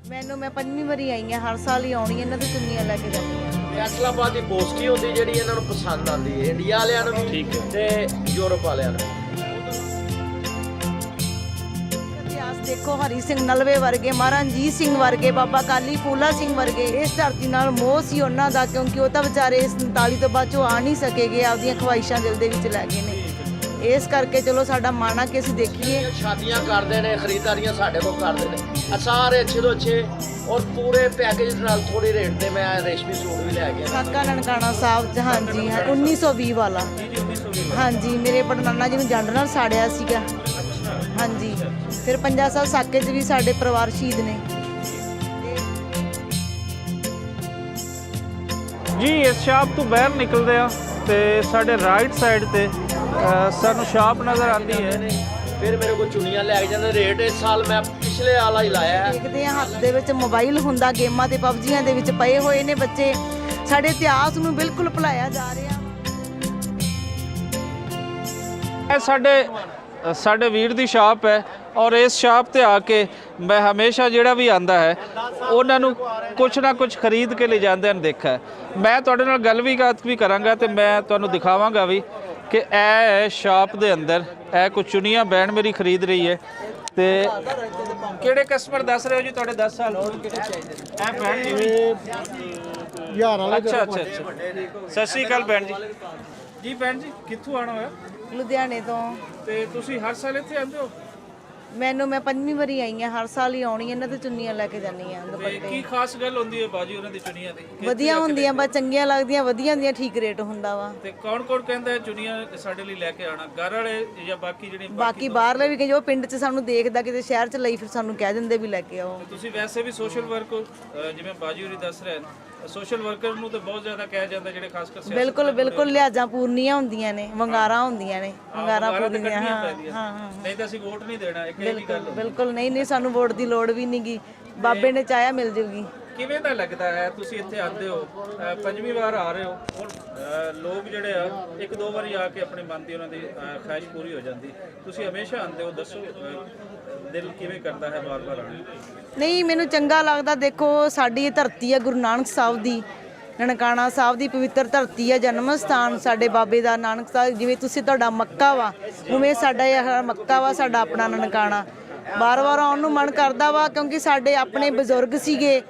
मैं 5ਵੀਂ ਵਾਰੀ ਆਈ ਹਾਂ। ਹਰ ਸਾਲ ਹੀ ਆਉਣੀ ਇਹਨਾਂ ਦੀ ਚੁੰਨੀਆਂ ਲੈ ਕੇ ਜਾਂਦੀ ਹਾਂ। ਫੈਸਲਾਬਾਦ ਦੀ ਪੋਸਟੀ ਹੁੰਦੀ ਜਿਹੜੀ ਇਹਨਾਂ ਨੂੰ ਪਸੰਦ ਆਉਂਦੀ ਹੈ, ਇੰਡੀਆ ਵਾਲਿਆਂ ਨੂੰ ਵੀ ਤੇ ਯੂਰਪ ਵਾਲਿਆਂ ਨੂੰ। ਇਤਿਹਾਸ ਦੇਖੋ, ਹਰੀ ਸਿੰਘ ਨਲਵੇ ਵਰਗੇ, ਮਹਾਰਾਜਾ ਰਣਜੀਤ ਸਿੰਘ ਵਰਗੇ, ਬਾਬਾ ਕਾਲੀ ਫੂਲਾ ਸਿੰਘ ਵਰਗੇ। ਇਸ ਧਰਤੀ ਨਾਲ ਮੋਹ ਸੀ ਉਹਨਾਂ ਦਾ, ਕਿਉਂਕਿ ਉਹ ਤਾਂ ਵਿਚਾਰੇ ਇਸ 39 ਤੋਂ ਬਾਅਦ ਚੋਂ ਆ ਨਹੀਂ ਸਕੇਗੇ, ਆਪਦੀਆਂ ਖਵਾਇਸ਼ਾਂ ਦਿਲ ਦੇ ਵਿੱਚ ਲੈ ਗਏ ਨੇ। ਇਸ ਕਰਕੇ ਚਲੋ ਸਾਡਾ ਮਨ ਆ ਕਿ ਅਸੀਂ ਦੇਖੀਏ। ਸ਼ਾਦੀਆਂ ਕਰਦੇ ਨੇ, ਖਰੀਦਦਾਰੀਆਂ ਸਾਡੇ ਕੋਲ ਕਰਦੇ ਨੇ, ਸਾਰੇ ਅੱਛੇ ਤੋਂ ਅੱਛੇ ਔਰ ਪੂਰੇ ਪੈਕੇਜ ਨਾਲ ਥੋੜੀ ਰੇਟ ਤੇ ਮੈਂ ਰੇਸ਼ਮੀ ਸੂਟ ਵੀ ਲੈ ਗਿਆ। ਸਾਕਾ ਨਨਕਾਣਾ ਸਾਹਿਬ ਹਾਂਜੀ 1920 ਵਾਲਾ ਹਾਂਜੀ, ਮੇਰੇ ਪੜਨਾਨਾ ਜੀ ਨੂੰ ਜੰਡ ਨਾਲ ਸਾੜਿਆ ਸੀਗਾ ਹਾਂਜੀ। ਫਿਰ ਪੰਜਾ ਸਾਹਿਬ ਸਾਕੇ 'ਚ ਵੀ ਸਾਡੇ ਪਰਿਵਾਰ ਸ਼ਹੀਦ ਨੇ ਜੀ। ਇਸ ਸ਼ਾਪ ਤੋਂ ਬਾਹਰ ਨਿਕਲਦੇ ਆ ਤੇ ਸਾਡੇ ਰਾਈਟ ਸਾਈਡ ਤੇ ਸਾਨੂੰ ਸ਼ਾਪ ਨਜ਼ਰ ਆਉਂਦੀ ਹੈ। ਫਿਰ ਮੇਰੇ ਕੋਲ ਚੁੰਨੀਆਂ ਲੈ ਕੇ ਜਾਂਦੇ। ਰੇਟ ਇਸ ਸਾਲ ਮੈਂ ਪਿਛਲੇ ਵਾਲਾ ਹੀ ਲਾਇਆ ਹੈ। ਦੇਖਦੇ ਆ ਹੱਥ ਦੇ ਵਿੱਚ ਮੋਬਾਈਲ ਹੁੰਦਾ, ਗੇਮਾਂ ਤੇ ਪਬਜੀਆਂ ਦੇ ਵਿੱਚ ਪਏ ਹੋਏ ਨੇ ਬੱਚੇ। ਸਾਡੇ ਇਤਿਹਾਸ ਨੂੰ ਬਿਲਕੁਲ ਭੁਲਾਇਆ ਜਾ ਰਿਹਾ। ਇਹ ਸਾਡੇ ਵੀਰ ਦੀ ਸ਼ਾਪ ਹੈ ਔਰ ਇਸ ਸ਼ਾਪ ਤੇ ਆ ਕੇ ਮੈਂ ਹਮੇਸ਼ਾ ਜਿਹੜਾ ਵੀ ਆਂਦਾ ਹੈ ਉਹਨਾਂ ਨੂੰ ਕੁਛ ਨਾ ਕੁਛ ਖਰੀਦ ਕੇ ਲੈ ਜਾਂਦੇ ਹਨ ਦੇਖਿਆ। ਮੈਂ ਤੁਹਾਡੇ ਨਾਲ ਗੱਲ ਵੀ ਕਰਾਂਗਾ ਤੇ ਮੈਂ ਤੁਹਾਨੂੰ ਦਿਖਾਵਾਂਗਾ ਵੀ ਕਿ ਇਹ ਸ਼ਾਪ ਦੇ ਅੰਦਰ ਇਹ ਕੁਝ ਚੁੰਨੀਆਂ ਬੈਂਡ ਮੇਰੀ ਖਰੀਦ ਰਹੀ ਹੈ। ਤੇ ਕਿਹੜੇ ਕਸਟਮਰ ਦੱਸ ਰਹੇ ਹੋ ਜੀ ਤੁਹਾਡੇ 10 ਸਾਲ ਇਹ ਬੈਂਡ ਜੀ ਯਾਰ ਵਾਲਾ? ਅੱਛਾ ਸਤਿ ਸ਼੍ਰੀ ਅਕਾਲ ਭੈਣ ਜੀ। ਜੀ ਭੈਣ ਜੀ ਕਿੱਥੋਂ ਆਣਾ ਹੋਇਆ? ਲੁਧਿਆਣੇ ਤੋਂ। ਤੇ ਤੁਸੀਂ ਹਰ ਸਾਲ ਇੱਥੇ ਆਉਂਦੇ ਹੋ? ਮੈਂ 5ਵੀਂ ਵਾਰੀ ਆਈ ਹਾਂ। ਹਰ ਸਾਲ ਹੀ ਆਉਣੀ ਇਹਨਾਂ ਦੀ ਚੁੰਨੀਆਂ ਲੈ ਕੇ ਜਾਂਦੀ ਹਾਂ। ਤੇ ਕੀ ਖਾਸ ਗੱਲ ਹੁੰਦੀ ਹੈ ਬਾਜੀ ਉਹਨਾਂ ਦੀ ਚੁੰਨੀਆਂ ਦੀ? ਵਧੀਆ ਹੁੰਦੀਆਂ, ਬਸ ਚੰਗੀਆਂ ਲੱਗਦੀਆਂ, ਵਧੀਆ ਹੁੰਦੀਆਂ, ਠੀਕ ਰੇਟ ਹੁੰਦਾ ਵਾ। ਤੇ ਕੌਣ ਕਹਿੰਦਾ ਹੈ ਚੁੰਨੀਆਂ ਸਾਡੇ ਲਈ ਲੈ ਕੇ ਆਣਾ? ਘਰ ਵਾਲੇ ਜਾਂ ਬਾਕੀ ਜਿਹੜੇ ਬਾਕੀ ਬਾਹਰਲੇ ਵੀ ਜੋ ਪਿੰਡ 'ਚ ਸਾਨੂੰ ਦੇਖਦਾ, ਕਿਤੇ ਸ਼ਹਿਰ 'ਚ ਲਈ, ਫਿਰ ਸਾਨੂੰ ਕਹਿ ਦਿੰਦੇ ਵੀ ਲੈ ਕੇ ਆਓ। ਤੁਸੀਂ ਵੈਸੇ ਵੀ ਸੋਸ਼ਲ ਵਰਕ ਜਿਵੇਂ ਬਾਜੀ ਹੋਰੀ ਦੱਸ ਰਹੇ ਨੇ, ਸੋਸ਼ਲ ਵਰਕਰ ਨੂੰ ਤਾਂ ਬਹੁਤ ਜ਼ਿਆਦਾ ਕਿਹਾ ਜਾਂਦਾ ਜਿਹੜੇ ਖਾਸ ਕਰ ਬਿਲਕੁਲ ਲਿਹਾਜ਼ਾਂ ਪੂਰਨੀਆਂ ਹੁੰਦੀਆਂ ਨੇ, ਵੰਗਾਰਾਂ ਹੁੰਦੀਆਂ ਨੇ, ਵੰਗਾਰਾਂ ਪੂਰਨੀਆਂ। ਹਾਂ ਨਹੀਂ ਤਾਂ ਅਸੀਂ ਵੋਟ ਨਹੀਂ ਦੇਣਾ। ਇੱਕ ਇਹ ਵੀ ਗੱਲ ਬਿਲਕੁਲ ਨਹੀਂ, ਸਾਨੂੰ ਵੋਟ ਦੀ ਲੋੜ ਵੀ ਨਹੀਂਗੀ। ਬਾਬੇ ਨੇ ਚਾਹਿਆ ਮਿਲ ਜੂਗੀ। ਕਿਵੇਂ ਦਾ ਲੱਗਦਾ ਹੈ ਤੁਸੀਂ ਇੱਥੇ ਆਉਂਦੇ ਹੋ, 5ਵੀਂ ਵਾਰ ਆ ਰਹੇ ਹੋ? ਲੋਕ ਜਿਹੜੇ ਆ 1-2 ਵਾਰੀ ਆ ਕੇ ਆਪਣੇ ਮਨ ਦੀ ਉਹਨਾਂ ਦੀ ਖੁਆਇਸ਼ ਪੂਰੀ ਹੋ ਜਾਂਦੀ। ਤੁਸੀਂ ਹਮੇਸ਼ਾ ਆਉਂਦੇ ਹੋ, ਦੱਸੋ ਦਿਲ ਕਿਵੇਂ ਕਰਦਾ ਹੈ ਵਾਰ-ਵਾਰ ਆਉਣ? ਨਹੀਂ, ਮੈਨੂੰ ਚੰਗਾ ਲੱਗਦਾ। ਦੇਖੋ ਸਾਡੀ ਇਹ ਧਰਤੀ ਹੈ ਗੁਰੂ ਨਾਨਕ ਸਾਹਿਬ ਦੀ, ਨਨਕਾਣਾ ਸਾਹਿਬ ਦੀ ਪਵਿੱਤਰ ਧਰਤੀ ਹੈ, ਜਨਮ ਸਥਾਨ ਸਾਡੇ ਬਾਬੇ ਦਾ ਨਾਨਕ ਸਾਹਿਬ। ਜਿਵੇਂ ਤੁਸੀਂ ਤੁਹਾਡਾ ਮੱਕਾ ਵਾ, ਉਵੇਂ ਸਾਡਾ ਇਹ ਮੱਕਾ ਵਾ, ਸਾਡਾ ਆਪਣਾ ਨਨਕਾਣਾ। ਵਾਰ-ਵਾਰ ਆਉਣ ਨੂੰ ਮਨ ਕਰਦਾ ਵਾ, ਕਿਉਂਕਿ ਸਾਡੇ ਆਪਣੇ ਬਜ਼ੁਰਗ ਸੀਗੇ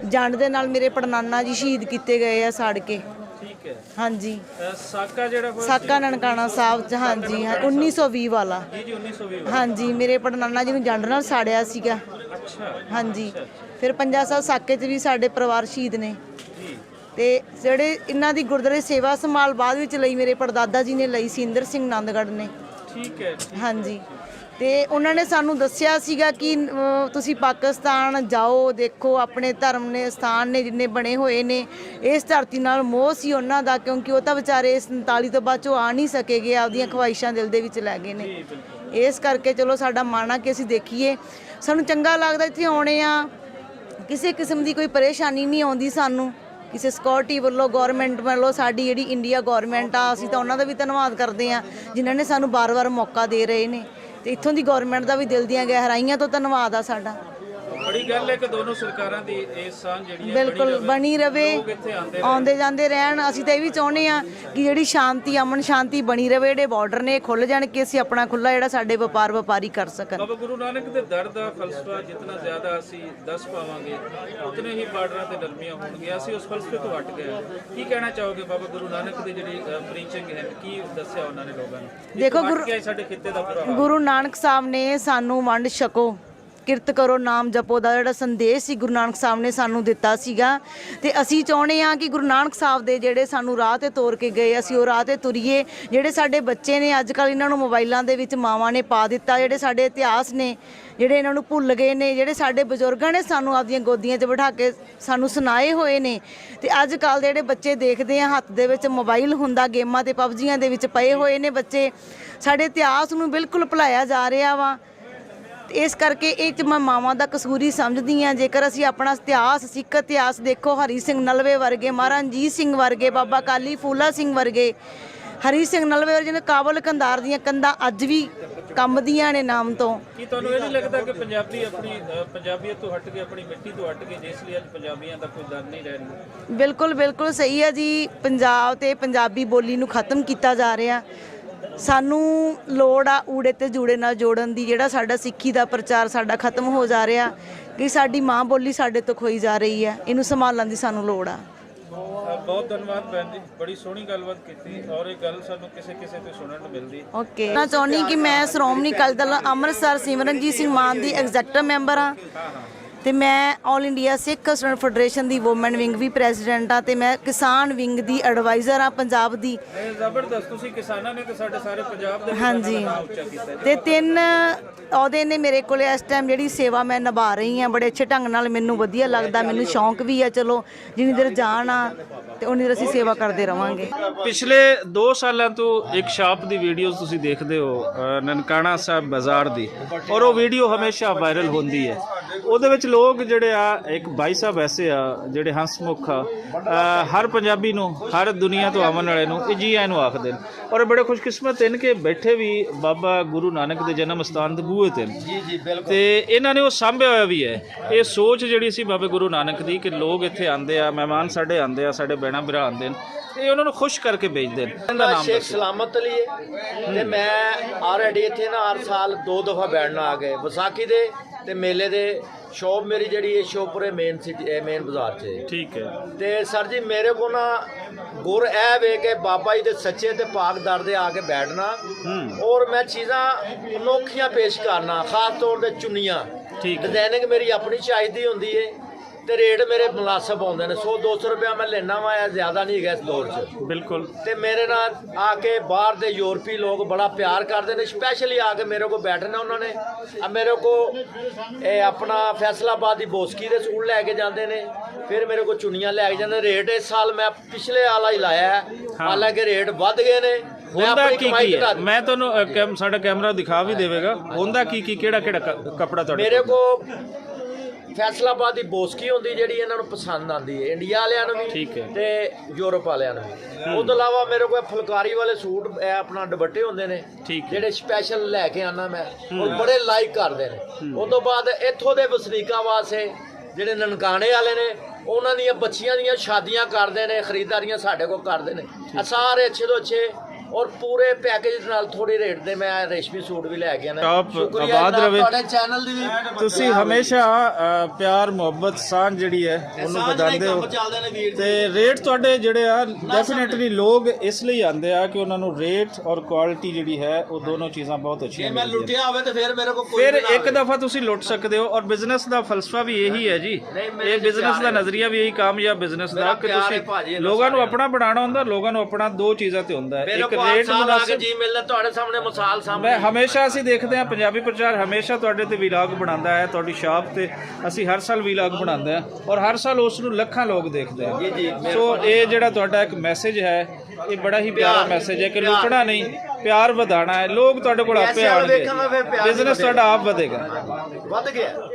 ਜੰਡ ਦੇ ਨਾਲ। ਮੇਰੇ ਪੜਨਾਨਾ ਜੀ ਸ਼ਹੀਦ ਕੀਤੇ ਗਏ ਆ ਸਾੜ ਕੇ। ਠੀਕ ਹੈ ਹਾਂਜੀ। ਸਾਕਾ ਜਿਹੜਾ ਸਾਕਾ ਨਨਕਾਣਾ ਸਾਹਿਬ 'ਚ ਹਾਂਜੀ 1920 ਵਾਲਾ ਜੀ 1920 ਹਾਂਜੀ। ਮੇਰੇ ਪੜਨਾਨਾ ਜੀ ਨੂੰ ਜੰਡ ਨਾਲ ਸਾੜਿਆ ਸੀਗਾ ਹਾਂਜੀ। ਫਿਰ ਪੰਜਾ ਸਾਹਿਬ ਸਾਕੇ 'ਚ ਵੀ ਸਾਡੇ ਪਰਿਵਾਰ ਸ਼ਹੀਦ ਨੇ। ਤੇ ਜਿਹੜੇ ਇਹਨਾਂ ਦੀ ਗੁਰਦੁਆਰੇ ਸੇਵਾ ਸੰਭਾਲ ਬਾਅਦ ਵਿੱਚ ਲਈ ਮੇਰੇ ਪੜਦਾਦਾ ਜੀ ਨੇ ਲਈ ਸੀ, ਇੰਦਰ ਸਿੰਘ ਆਨੰਦਗੜ੍ਹ ਨੇ। ਠੀਕ ਹੈ ਹਾਂਜੀ। ਤੇ ਉਹਨਾਂ ਨੇ ਸਾਨੂੰ ਦੱਸਿਆ ਸੀਗਾ ਕਿ ਤੁਸੀਂ ਪਾਕਿਸਤਾਨ ਜਾਓ, ਦੇਖੋ ਆਪਣੇ ਧਰਮ ਨੇ, ਸਥਾਨ ਨੇ ਜਿੰਨੇ ਬਣੇ ਹੋਏ ਨੇ। ਇਸ ਧਰਤੀ ਨਾਲ ਮੋਹ ਸੀ ਉਹਨਾਂ ਦਾ, ਕਿਉਂਕਿ ਉਹ ਤਾਂ ਵਿਚਾਰੇ ਇਸ 39 ਤੋਂ ਬਾਅਦ ਚੋਂ ਆ ਨਹੀਂ ਸਕੇਗੇ, ਆਪਦੀਆਂ ਖਵਾਇਸ਼ਾਂ ਦਿਲ ਦੇ ਵਿੱਚ ਲੈ ਗਏ ਨੇ। ਇਸ ਕਰਕੇ ਚਲੋ ਸਾਡਾ ਮਨ ਆ ਕਿ ਅਸੀਂ ਦੇਖੀਏ। ਸਾਨੂੰ ਚੰਗਾ ਲੱਗਦਾ ਇੱਥੇ ਆਉਣੇ ਆ। ਕਿਸੇ ਕਿਸਮ ਦੀ ਕੋਈ ਪਰੇਸ਼ਾਨੀ ਨਹੀਂ ਆਉਂਦੀ ਸਾਨੂੰ ਕਿਸੇ ਸਿਕਿਉਰਿਟੀ ਵੱਲੋਂ, ਗੌਰਮੈਂਟ ਵੱਲੋਂ। ਸਾਡੀ ਜਿਹੜੀ ਇੰਡੀਆ ਗੌਰਮੈਂਟ ਆ, ਅਸੀਂ ਤਾਂ ਉਹਨਾਂ ਦਾ ਵੀ ਧੰਨਵਾਦ ਕਰਦੇ ਹਾਂ ਜਿਨ੍ਹਾਂ ਨੇ ਸਾਨੂੰ ਵਾਰ-ਵਾਰ ਮੌਕਾ ਦੇ ਰਹੇ ਨੇ। ਤੇ ਇੱਥੋਂ ਦੀ ਗੌਰਮੈਂਟ ਦਾ ਵੀ ਦਿਲ ਦੀਆਂ ਗਹਿਰਾਈਆਂ ਤੋਂ ਧੰਨਵਾਦ ਆ ਸਾਡਾ। ਬੜੀ ਗੱਲ ਹੈ ਕਿ ਦੋਨੋਂ ਸਰਕਾਰਾਂ ਦੀ ਇਹ ਸਾਂਝ ਜਿਹੜੀ ਹੈ ਬਿਲਕੁਲ ਬਣੀ ਰਵੇ, ਆਉਂਦੇ ਜਾਂਦੇ ਰਹਿਣ। ਅਸੀਂ ਤਾਂ ਇਹ ਵੀ ਚਾਹੁੰਦੇ ਆ ਕਿ ਜਿਹੜੀ ਸ਼ਾਂਤੀ, ਅਮਨ ਸ਼ਾਂਤੀ ਬਣੀ ਰਵੇ। ਜਿਹੜੇ ਬਾਰਡਰ ਨੇ ਖੁੱਲ੍ਹ ਜਾਣ ਕਿ ਅਸੀਂ ਆਪਣਾ ਖੁੱਲ੍ਹਾ ਜਿਹੜਾ ਸਾਡੇ ਵਪਾਰੀ ਕਰ ਸਕਣ। ਬਾਬਾ ਗੁਰੂ ਨਾਨਕ ਦੇ ਦਰ ਦਾ ਫਲਸਫਾ ਜਿੰਨਾ ਜ਼ਿਆਦਾ ਅਸੀਂ ਦੱਸ ਪਾਵਾਂਗੇ, ਉਤਨੇ ਹੀ ਬਾਰਡਰਾਂ ਤੇ ਨਰਮੀਆਂ ਹੋਣਗੀਆਂ। ਅਸੀਂ ਉਸ ਫਲਸਫੇ ਤੋਂ ਹਟ ਗਏ। ਕੀ ਕਹਿਣਾ ਚਾਹੋਗੇ ਬਾਬਾ ਗੁਰੂ ਨਾਨਕ ਦੀ ਜਿਹੜੀ ਪ੍ਰੀਚਿੰਗ ਹੈ, ਕੀ ਦੱਸਿਆ ਉਹਨਾਂ ਨੇ ਲੋਕਾਂ ਨੂੰ? ਦੇਖੋ ਸਾਡੇ ਖਿੱਤੇ ਦਾ ਪੂਰਾ ਗੁਰੂ ਨਾਨਕ ਸਾਹਿਬ ਨੇ ਸਾਨੂੰ ਵੰਡ ਛਕੋ, ਕਿਰਤ ਕਰੋ, ਨਾਮ ਜਪੋ ਦਾ ਜਿਹੜਾ ਸੰਦੇਸ਼ ਸੀ ਗੁਰੂ ਨਾਨਕ ਸਾਹਿਬ ਨੇ ਸਾਨੂੰ ਦਿੱਤਾ ਸੀਗਾ। ਤੇ ਅਸੀਂ ਚਾਹੁੰਦੇ ਹਾਂ ਕਿ ਗੁਰੂ ਨਾਨਕ ਸਾਹਿਬ ਦੇ ਜਿਹੜੇ ਸਾਨੂੰ ਰਾਹ ਤੇ ਤੋਰ ਕੇ ਗਏ, ਅਸੀਂ ਉਹ ਰਾਹ ਤੇ ਤੁਰੀਏ। ਜਿਹੜੇ ਸਾਡੇ ਬੱਚੇ ਨੇ ਅੱਜ ਕੱਲ੍ਹ, ਇਹਨਾਂ ਨੂੰ ਮੋਬਾਈਲਾਂ ਦੇ ਵਿੱਚ ਮਾਵਾਂ ਨੇ ਪਾ ਦਿੱਤਾ। ਜਿਹੜੇ ਸਾਡੇ ਇਤਿਹਾਸ ਨੇ, ਜਿਹੜੇ ਇਹਨਾਂ ਨੂੰ ਭੁੱਲ ਗਏ ਨੇ। ਜਿਹੜੇ ਸਾਡੇ ਬਜ਼ੁਰਗਾਂ ਨੇ ਸਾਨੂੰ ਆਪਦੀਆਂ ਗੋਦੀਆਂ 'ਚ ਬਿਠਾ ਕੇ ਸਾਨੂੰ ਸੁਣਾਏ ਹੋਏ ਨੇ। ਤੇ ਅੱਜ ਕੱਲ੍ਹ ਦੇ ਜਿਹੜੇ ਬੱਚੇ ਦੇਖਦੇ ਆ, ਹੱਥ ਦੇ ਵਿੱਚ ਮੋਬਾਈਲ ਹੁੰਦਾ, ਗੇਮਾਂ ਤੇ ਪਬਜੀਆਂ ਦੇ ਵਿੱਚ ਪਏ ਹੋਏ ਨੇ ਬੱਚੇ। ਸਾਡੇ ਇਤਿਹਾਸ ਨੂੰ ਬਿਲਕੁਲ ਭੁਲਾਇਆ ਜਾ ਰਿਹਾ ਵਾ। ਇਸ ਕਰਕੇ ਇਹ 'ਚ ਮੈਂ ਮਾਵਾਂ ਦਾ ਕਸੂਰ ਹੀ ਸਮਝਦੀ ਹਾਂ। ਜੇਕਰ ਅਸੀਂ ਆਪਣਾ ਇਤਿਹਾਸ, ਸਿੱਖ ਇਤਿਹਾਸ ਦੇਖੋ, ਹਰੀ ਸਿੰਘ ਨਲਵੇ ਵਰਗੇ, ਮਹਾਰਾਜਾ ਰਣਜੀਤ ਸਿੰਘ ਵਰਗੇ, ਬਾਬਾ ਕਾਲੀ ਫੂਲਾ ਸਿੰਘ ਵਰਗੇ, ਹਰੀ ਸਿੰਘ ਨਲਵੇ ਵਰਗੇ, ਜਿਹਨੇ ਕਾਬਲ ਕੰਧਾਰ ਦੀਆਂ ਕੰਧਾਂ ਅੱਜ ਵੀ ਕੰਬਦੀਆਂ ਨੇ ਨਾਮ ਤੋਂ। ਕੀ ਤੁਹਾਨੂੰ ਇਹ ਨਹੀਂ ਲੱਗਦਾ ਕਿ ਪੰਜਾਬੀ ਆਪਣੀ ਪੰਜਾਬੀਅਤ ਤੋਂ ਹਟ ਕੇ ਆਪਣੀ ਮਿੱਟੀ ਤੋਂ ਹਟ ਕੇ ਜਿਸ ਲਈ ਅੱਜ ਪੰਜਾਬੀਆਂ ਦਾ ਕੋਈ ਦਰ ਨਹੀਂ ਰਹਿ ਰਿਹਾ? ਬਿਲਕੁਲ ਬਿਲਕੁਲ ਸਹੀ ਹੈ ਜੀ। ਪੰਜਾਬ ਤੇ ਪੰਜਾਬੀ ਬੋਲੀ ਨੂੰ ਖਤਮ ਕੀਤਾ ਜਾ ਰਿਹਾ। ਸਾਨੂੰ ਲੋੜ ਆ ਊੜੇ ਤੇ ਜੂੜੇ ਨਾਲ ਜੋੜਨ ਦੀ। ਜਿਹੜਾ ਸਾਡਾ ਸਿੱਖੀ ਦਾ ਪ੍ਰਚਾਰ ਸਾਡਾ ਖਤਮ ਹੋ ਜਾ ਰਿਹਾ, ਕਿ ਸਾਡੀ ਮਾਂ ਬੋਲੀ ਸਾਡੇ ਤੋਂ ਖੋਈ ਜਾ ਰਹੀ ਹੈ, ਇਹਨੂੰ ਸੰਭਾਲਣ ਦੀ ਸਾਨੂੰ ਲੋੜ ਆ। ਬਹੁਤ ਧੰਨਵਾਦ ਭੈਣ ਜੀ, ਬੜੀ ਸੋਹਣੀ ਗੱਲਬਾਤ ਕੀਤੀ ਔਰ ਇਹ ਗੱਲ ਸਾਨੂੰ ਕਿਸੇ ਕਿਸੇ ਤੋਂ ਸੁਣਨ ਨੂੰ ਮਿਲਦੀ। ਓਕੇ, ਮੈਂ ਚਾਹੁੰਦੀ ਕਿ ਮੈਂ ਸ਼੍ਰੋਮਣੀ ਅਕਾਲੀ ਦਲ ਅੰਮ੍ਰਿਤਸਰ ਸਿਮਰਨਜੀਤ ਸਿੰਘ ਮਾਨ ਦੀ ਐਗਜ਼ੈਕਟਿਵ ਮੈਂਬਰ ਹਾਂ ਤੇ ਮੈਂ ਆਲ ਇੰਡੀਆ ਸਿੱਖ ਸਟੂਡੈਂਟ ਫੈਡਰੇਸ਼ਨ ਦੀ ਵੂਮਨ ਵਿੰਗ ਵੀ ਪ੍ਰੈਜ਼ੀਡੈਂਟ ਆ ਤੇ ਮੈਂ ਕਿਸਾਨ ਵਿੰਗ ਦੀ ਐਡਵਾਈਜ਼ਰ ਆ ਪੰਜਾਬ ਦੀ। ਜ਼ਬਰਦਸਤ, ਤੁਸੀਂ ਕਿਸਾਨਾਂ ਨੇ ਤੇ ਸਾਡੇ ਸਾਰੇ ਪੰਜਾਬ ਦੇ ਹਾਂਜੀ, ਤੇ 3 ਅਹੁਦੇ ਨੇ ਮੇਰੇ ਕੋਲ ਇਸ ਟਾਈਮ। ਜਿਹੜੀ ਸੇਵਾ ਮੈਂ ਨਿਭਾ ਰਹੀ ਹਾਂ ਬੜੇ ਅੱਛੇ ਢੰਗ ਨਾਲ, ਮੈਨੂੰ ਵਧੀਆ ਲੱਗਦਾ, ਮੈਨੂੰ ਸ਼ੌਂਕ ਵੀ ਆ। ਚਲੋ ਜਿੰਨੀ ਦੇਰ ਜਾਨ ਆ ਤੇ ਉਨੀ ਦੇਰ ਅਸੀਂ ਸੇਵਾ ਕਰਦੇ ਰਵਾਂਗੇ। ਪਿਛਲੇ 2 ਸਾਲਾਂ ਤੋਂ ਇੱਕ ਸ਼ਾਪ ਦੀ ਵੀਡੀਓਜ਼ ਤੁਸੀਂ ਦੇਖਦੇ ਹੋ ਨਨਕਾਣਾ ਸਾਹਿਬ ਬਾਜ਼ਾਰ ਦੀ, ਔਰ ਉਹ ਵੀਡੀਓ ਹਮੇਸ਼ਾ ਵਾਇਰਲ ਹੁੰਦੀ ਹੈ। ਉਹਦੇ ਵਿੱਚ ਲੋਕ ਜਿਹੜੇ ਆ, ਇੱਕ ਭਾਈ ਸਾਹਿਬ ਐਸੇ ਆ ਜਿਹੜੇ ਹੰਸਮੁਖ ਆ, ਹਰ ਪੰਜਾਬੀ ਨੂੰ, ਹਰ ਦੁਨੀਆ ਤੋਂ ਆਉਣ ਵਾਲੇ ਨੂੰ ਇਹ ਜੀ ਆਇਆਂ ਨੂੰ ਆਖਦੇ ਨੇ। ਔਰ ਬੜੇ ਖੁਸ਼ਕਿਸਮਤ ਹਨ ਕਿ ਬੈਠੇ ਵੀ ਬਾਬਾ ਗੁਰੂ ਨਾਨਕ ਦੇ ਜਨਮ ਸਥਾਨ ਦੇ ਬੂਹੇ ਤੇ ਤੇ ਇਹਨਾਂ ਨੇ ਉਹ ਸਾਂਭਿਆ ਹੋਇਆ ਵੀ ਹੈ। ਇਹ ਸੋਚ ਜਿਹੜੀ ਸੀ ਬਾਬਾ ਗੁਰੂ ਨਾਨਕ ਦੀ ਕਿ ਲੋਕ ਇੱਥੇ ਆਉਂਦੇ ਆ, ਮਹਿਮਾਨ ਸਾਡੇ ਆਉਂਦੇ ਆ, ਸਾਡੇ ਭੈਣਾਂ ਭਰਾ ਆਉਂਦੇ ਨੇ, ਇਹ ਉਹਨਾਂ ਨੂੰ ਖੁਸ਼ ਕਰਕੇ ਭੇਜਦੇ ਨੇ। ਇਹਦਾ ਨਾਮ ਸ਼ੇਖ ਸਲਾਮਤ ਅਲੀ ਹੈ ਤੇ ਮੈਂ ਆਲਰੇਡੀ ਇੱਥੇ ਨਾ ਹਰ ਸਾਲ 2 ਦਫਾ ਬੈਠਣਾ ਆ ਗਏ, ਵਿਸਾਖੀ ਦੇ ਤੇ ਮੇਲੇ ਦੇ। ਸ਼ੋਪ ਮੇਰੀ ਜਿਹੜੀ ਹੈ ਸ਼ੋਪੁਰੇ ਮੇਨ ਸਿਟੀ ਮੇਨ ਬਾਜ਼ਾਰ 'ਚ ਹੈ। ਠੀਕ ਹੈ। ਤੇ ਸਰ ਜੀ ਮੇਰੇ ਕੋ ਨਾ ਗੁਰ ਇਹ ਵੇ ਕਿ ਬਾਬਾ ਜੀ ਦੇ ਸੱਚੇ ਤੇ ਪਾਕ ਦਰ ਦੇ ਆ ਕੇ ਬੈਠਣਾ, ਔਰ ਮੈਂ ਚੀਜ਼ਾਂ ਅਨੋਖੀਆਂ ਪੇਸ਼ ਕਰਨਾ, ਖਾਸ ਤੌਰ ਤੇ ਚੁੰਨੀਆਂ। ਡਿਜ਼ਾਈਨਿੰਗ ਮੇਰੀ ਆਪਣੀ ਚਾਹੀਦੀ ਹੁੰਦੀ ਹੈ ਤੇ ਰੇਟ ਮੇਰੇ ਮੁਨਾਸਬ ਆਉਂਦੇ ਨੇ। 100-200 ਰੁਪਇਆ ਮੈਂ ਲੈਣਾ ਵਾ, ਜ਼ਿਆਦਾ ਨਹੀਂ ਹੈਗਾ ਇਸ ਦੌਰ 'ਚ। ਬਿਲਕੁਲ। ਤੇ ਮੇਰੇ ਨਾਲ ਆ ਕੇ ਬਾਹਰ ਦੇ ਯੂਰਪੀ ਲੋਕ ਬੜਾ ਪਿਆਰ ਕਰਦੇ ਨੇ, ਸਪੈਸ਼ਲੀ ਆ ਕੇ ਮੇਰੇ ਕੋਲ ਬੈਠਣਾ। ਉਹਨਾਂ ਨੇ ਮੇਰੇ ਕੋਲ ਇਹ ਆਪਣਾ ਫੈਸਲਾਬਾਦ ਦੀ ਬੋਸਕੀ ਦੇ ਸੂਟ ਲੈ ਕੇ ਜਾਂਦੇ ਨੇ, ਫਿਰ ਮੇਰੇ ਕੋਲ ਚੁੰਨੀਆਂ ਲੈ ਕੇ ਜਾਂਦੇ। ਰੇਟ ਇਸ ਸਾਲ ਮੈਂ ਪਿਛਲੇ ਵਾਲਾ ਹੀ ਲਾਇਆ ਹੈ, ਹਾਲਾਂਕਿ ਰੇਟ ਵੱਧ ਗਏ ਨੇ। ਹੁੰਦਾ ਕੀ ਕੀ ਹੈ, ਮੈਂ ਤੁਹਾਨੂੰ ਸਾਡਾ ਕੈਮਰਾ ਦਿਖਾ ਵੀ ਦੇਵੇਗਾ। ਹੁੰਦਾ ਕੀ ਕੀ, ਕਿਹੜਾ ਕਿਹੜਾ ਕੱਪੜਾ ਤੁਹਾਡੇ ਮੇਰੇ ਕੋਲ? ਫੈਸਲਾਬਾਦ ਦੀ ਬੋਸਕੀ ਹੁੰਦੀ ਜਿਹੜੀ ਇਹਨਾਂ ਨੂੰ ਪਸੰਦ ਆਉਂਦੀ ਹੈ, ਇੰਡੀਆ ਵਾਲਿਆਂ ਨੂੰ ਵੀ ਤੇ ਯੂਰਪ ਵਾਲਿਆਂ ਨੂੰ ਵੀ। ਉਹ ਤੋਂ ਇਲਾਵਾ ਮੇਰੇ ਕੋਲ ਫੁਲਕਾਰੀ ਵਾਲੇ ਸੂਟ, ਇਹ ਆਪਣਾ ਦੁਪੱਟੇ ਹੁੰਦੇ ਨੇ ਜਿਹੜੇ ਸਪੈਸ਼ਲ ਲੈ ਕੇ ਆਣਾ ਮੈਂ, ਉਹ ਬੜੇ ਲਾਈਕ ਕਰਦੇ ਨੇ। ਉਸ ਤੋਂ ਬਾਅਦ ਇੱਥੋਂ ਦੇ ਵਸਨੀਕਾਂ ਵਾਸਤੇ ਜਿਹੜੇ ਨਨਕਾਣੇ ਵਾਲੇ ਨੇ, ਉਹਨਾਂ ਦੀਆਂ ਬੱਚੀਆਂ ਦੀਆਂ ਸ਼ਾਦੀਆਂ ਕਰਦੇ ਨੇ, ਖਰੀਦਦਾਰੀਆਂ ਸਾਡੇ ਕੋਲ ਕਰਦੇ ਨੇ। ਸਾਰੇ ਅੱਛੇ ਤੋਂ ਅੱਛੇ ਔਰ ਪੂਰੇ ਪੈਕੇਜ ਨਾਲ ਥੋੜੀ ਰੇਟ ਦੇ ਮੈਂ ਰੇਸ਼ਮੀ ਸੂਟ ਵੀ ਲੈ ਕੇ ਆਣਾ। ਸ਼ੁਕਰੀਆ ਤੁਹਾਡੇ ਚੈਨਲ ਦੀ ਵੀ। ਤੁਸੀਂ ਹਮੇਸ਼ਾ ਪਿਆਰ ਮੁਹੱਬਤ ਸਾਂਝ ਜਿਹੜੀ ਹੈ ਉਹਨੂੰ ਵਧਾਉਂਦੇ ਹੋ ਤੇ ਰੇਟ ਤੁਹਾਡੇ ਜਿਹੜੇ ਆ ਡੈਫੀਨਿਟਲੀ ਲੋਕ ਇਸ ਲਈ ਆਉਂਦੇ ਆ ਕਿ ਉਹਨਾਂ ਨੂੰ ਰੇਟ ਔਰ ਕੁਆਲਿਟੀ ਜਿਹੜੀ ਹੈ ਉਹ ਦੋਨੋਂ ਚੀਜ਼ਾਂ ਬਹੁਤ ਅੱਛੀਆਂ ਮੈਂ ਲੁੱਟਿਆ ਹੋਵੇ ਤੇ ਫਿਰ ਮੇਰੇ ਕੋਲ ਕੋਈ ਫਿਰ ਇੱਕ ਦਫਾ ਤੁਸੀਂ ਲੁੱਟ ਸਕਦੇ ਹੋ। ਔਰ ਬਿਜ਼ਨਸ ਦਾ ਫਲਸਫਾ ਵੀ ਇਹੀ ਹੈ ਜੀ, ਇਹ ਬਿਜ਼ਨਸ ਦਾ ਨਜ਼ਰੀਆ ਵੀ ਇਹੀ ਕਾਮਯਾਬ ਬਿਜ਼ਨਸ ਦਾ ਕਿ ਤੁਸੀਂ ਲੋਕਾਂ ਨੂੰ ਆਪਣਾ ਬਣਾਉਣਾ ਹੁੰਦਾ, ਲੋਕਾਂ ਨੂੰ ਆਪਣਾ 2 ਚੀਜ਼ਾਂ ਤੇ ਹੁੰਦਾ ਹੈ। ਇੱਕ ਰੇਟ ਮੁਨਾਸਿਬ ਜੀ ਮਿਲਦਾ ਤੁਹਾਡੇ ਸਾਹਮਣੇ ਮਿਸਾਲ ਸਾਹਮਣੇ। ਮੈਂ ਹਮੇਸ਼ਾ ਅਸੀਂ ਦੇਖਦੇ ਹਾਂ ਪੰਜਾਬੀ ਪ੍ਰਚਾਰ ਹਮੇਸ਼ਾ ਤੁਹਾਡੇ ਤੇ ਵੀਲਾਗ ਬਣਾਉਂਦਾ ਹੈ, ਤੁਹਾਡੀ ਸ਼ਾਪ ਤੇ ਅਸੀਂ ਹਰ ਸਾਲ ਵੀਲਾਗ ਬਣਾਉਂਦੇ ਹਾਂ ਔਰ ਹਰ ਸਾਲ ਉਸ ਨੂੰ ਲੱਖਾਂ ਲੋਕ ਦੇਖਦੇ ਆ। ਸੋ ਇਹ ਜਿਹੜਾ ਤੁਹਾਡਾ ਇੱਕ ਮੈਸੇਜ ਹੈ, ਇਹ ਬੜਾ ਹੀ ਪਿਆਰਾ ਮੈਸੇਜ ਹੈ ਕਿ ਲੁੱਟਣਾ ਨਹੀਂ, ਪਿਆਰ ਵਧਾਉਣਾ ਹੈ। ਲੋਕ ਤੁਹਾਡੇ ਕੋਲ ਆਪੇ ਆਉਣਗੇ, ਬਿਜ਼ਨਸ ਤੁਹਾਡਾ ਆਪ ਵਧੇਗਾ। ਵੱਧ ਗਿਆ।